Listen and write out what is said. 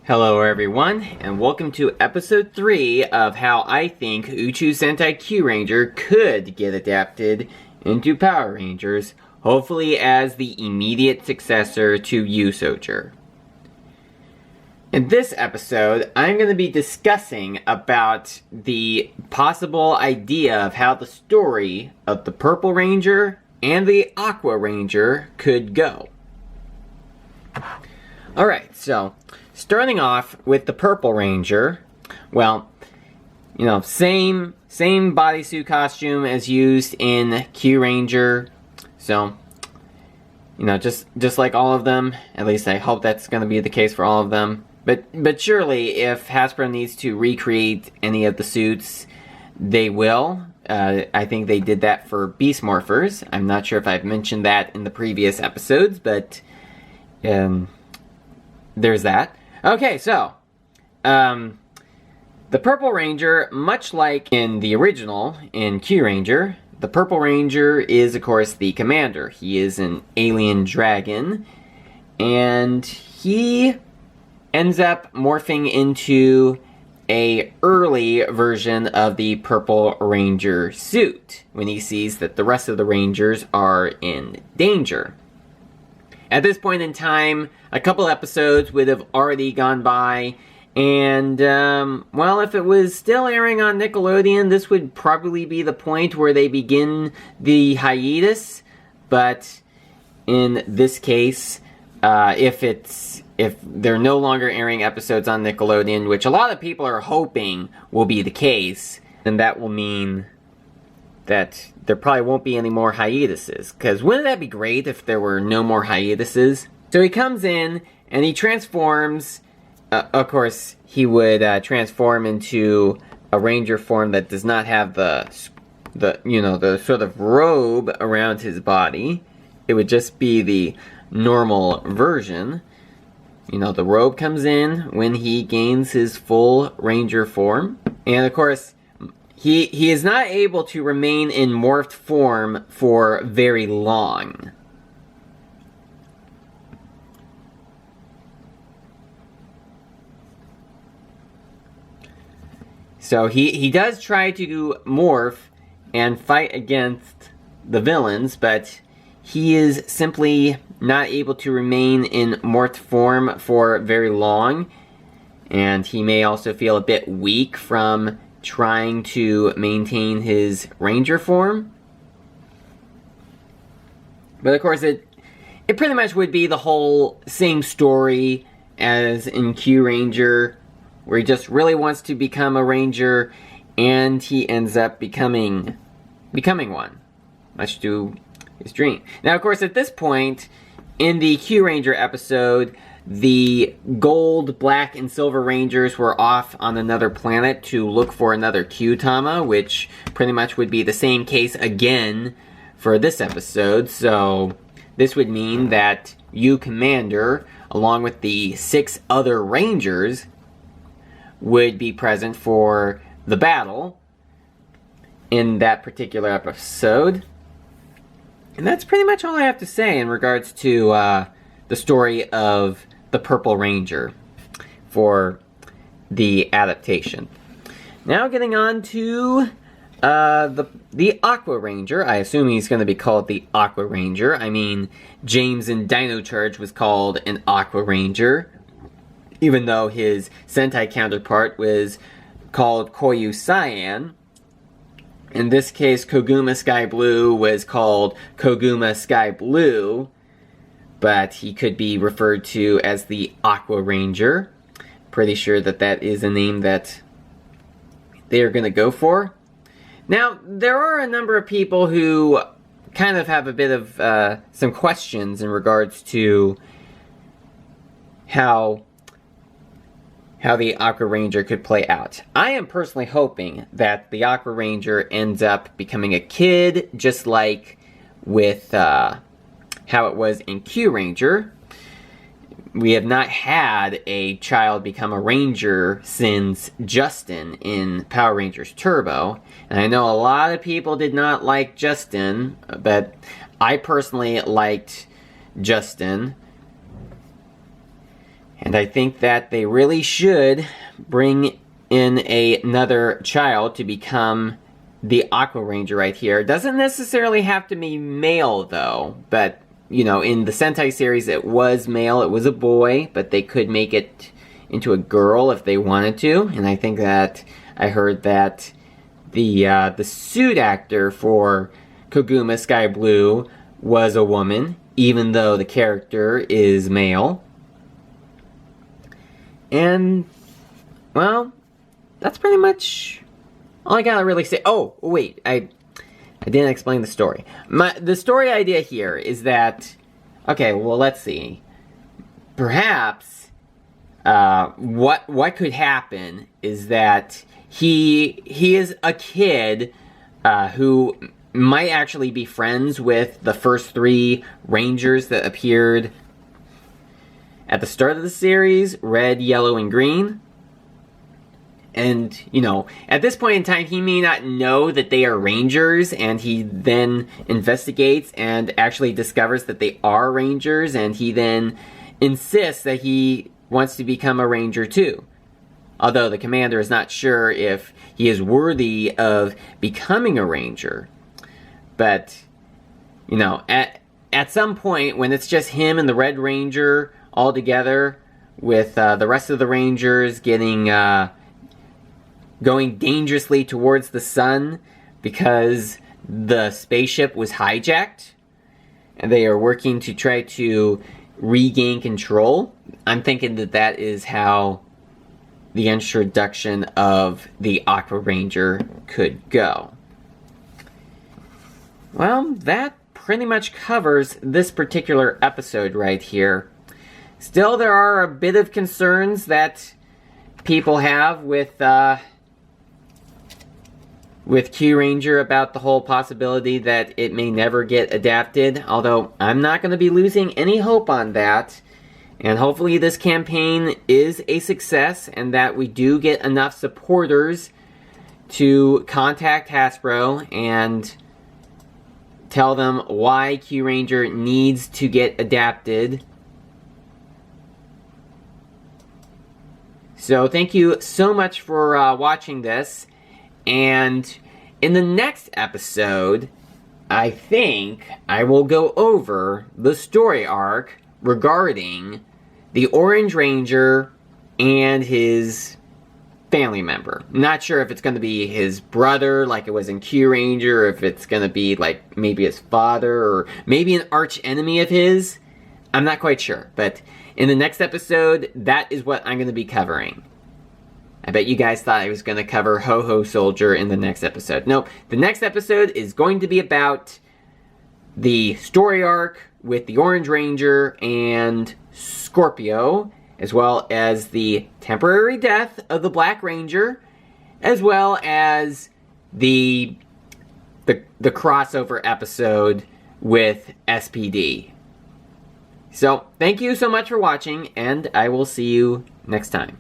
Hello everyone, and welcome to episode 3 of how I think Uchu Sentai Kyuranger could get adapted into Power Rangers, hopefully as the immediate successor to Usoger. In this episode, I'm going to be discussing about the possible idea of how the story of the Purple Ranger and the Aqua Ranger could go. Alright, so starting off with the Purple Ranger, well, you know, same bodysuit costume as used in Kyuranger, so, you know, just like all of them, at least I hope that's going to be the case for all of them, but surely if Hasbro needs to recreate any of the suits, they will. I think they did that for Beast Morphers. I'm not sure if I've mentioned that in the previous episodes, but there's that. Okay, so, the Purple Ranger, much like in the original, in Kyuranger, the Purple Ranger is, of course, the commander. He is an alien dragon, and he ends up morphing into a early version of the Purple Ranger suit when he sees that the rest of the Rangers are in danger. At this point in time, a couple episodes would have already gone by, and, well, if it was still airing on Nickelodeon, this would probably be the point where they begin the hiatus, but in this case, if they're no longer airing episodes on Nickelodeon, which a lot of people are hoping will be the case, then that will mean that there probably won't be any more hiatuses. Because wouldn't that be great if there were no more hiatuses? So he comes in, and he transforms. Of course, he would transform into a Ranger form that does not have the sort of robe around his body. It would just be the normal version. You know, the robe comes in when he gains his full Ranger form. And of course, he is not able to remain in morphed form for very long. So he does try to morph and fight against the villains, but he is simply not able to remain in morphed form for very long. And he may also feel a bit weak from trying to maintain his Ranger form. But of course, it pretty much would be the whole same story as in Kyuranger, where he just really wants to become a Ranger, and he ends up becoming one, much to his dream. Now, of course, at this point, in the Kyuranger episode, the gold, black, and silver Rangers were off on another planet to look for another Kyutama, which pretty much would be the same case again for this episode. So this would mean that Ryu Commander, along with the 6 other Rangers, would be present for the battle in that particular episode. And that's pretty much all I have to say in regards to the story of the Purple Ranger for the adaptation. Now getting on to the Aqua Ranger. I assume he's going to be called the Aqua Ranger. I mean, James in Dino Charge was called an Aqua Ranger, even though his Sentai counterpart was called Koyu Cyan. In this case, Koguma Skyblue was called Koguma Skyblue, but he could be referred to as the Aqua Ranger. Pretty sure that is a name that they are going to go for. Now, there are a number of people who kind of have a bit of some questions in regards to how the Aqua Ranger could play out. I am personally hoping that the Aqua Ranger ends up becoming a kid, just like with how it was in Kyuranger. We have not had a child become a Ranger since Justin in Power Rangers Turbo. And I know a lot of people did not like Justin, but I personally liked Justin. And I think that they really should bring in another child to become the Aqua Ranger right here. It doesn't necessarily have to be male, though. But, you know, in the Sentai series, it was male. It was a boy. But they could make it into a girl if they wanted to. And I think that I heard that the suit actor for Koguma Skyblue was a woman, even though the character is male. And, well, that's pretty much all I gotta really say. Oh, wait, I didn't explain the story. The story idea here is that, okay, well, let's see. Perhaps, what could happen is that he is a kid who might actually be friends with the first 3 Rangers that appeared at the start of the series, Red, Yellow, and Green. And, you know, at this point in time, he may not know that they are Rangers, and he then investigates and actually discovers that they are Rangers, and he then insists that he wants to become a Ranger too. Although the commander is not sure if he is worthy of becoming a Ranger. But, you know, at some point, when it's just him and the Red Ranger all together, with the rest of the Rangers getting going dangerously towards the sun because the spaceship was hijacked, and they are working to try to regain control. I'm thinking that that is how the introduction of the Aqua Ranger could go. Well, that pretty much covers this particular episode right here. Still, there are a bit of concerns that people have with Kyuranger about the whole possibility that it may never get adapted, although I'm not going to be losing any hope on that. And hopefully this campaign is a success, and that we do get enough supporters to contact Hasbro and tell them why Kyuranger needs to get adapted. So thank you so much for watching this. And in the next episode, I think I will go over the story arc regarding the Orange Ranger and his family member. I'm not sure if it's going to be his brother like it was in Kyuranger, or if it's going to be like maybe his father, or maybe an arch enemy of his. I'm not quite sure, but in the next episode, that is what I'm going to be covering. I bet you guys thought I was going to cover Ho-Ho Soldier in the next episode. Nope, the next episode is going to be about the story arc with the Orange Ranger and Scorpio, as well as the temporary death of the Black Ranger, as well as the crossover episode with SPD. So, thank you so much for watching, and I will see you next time.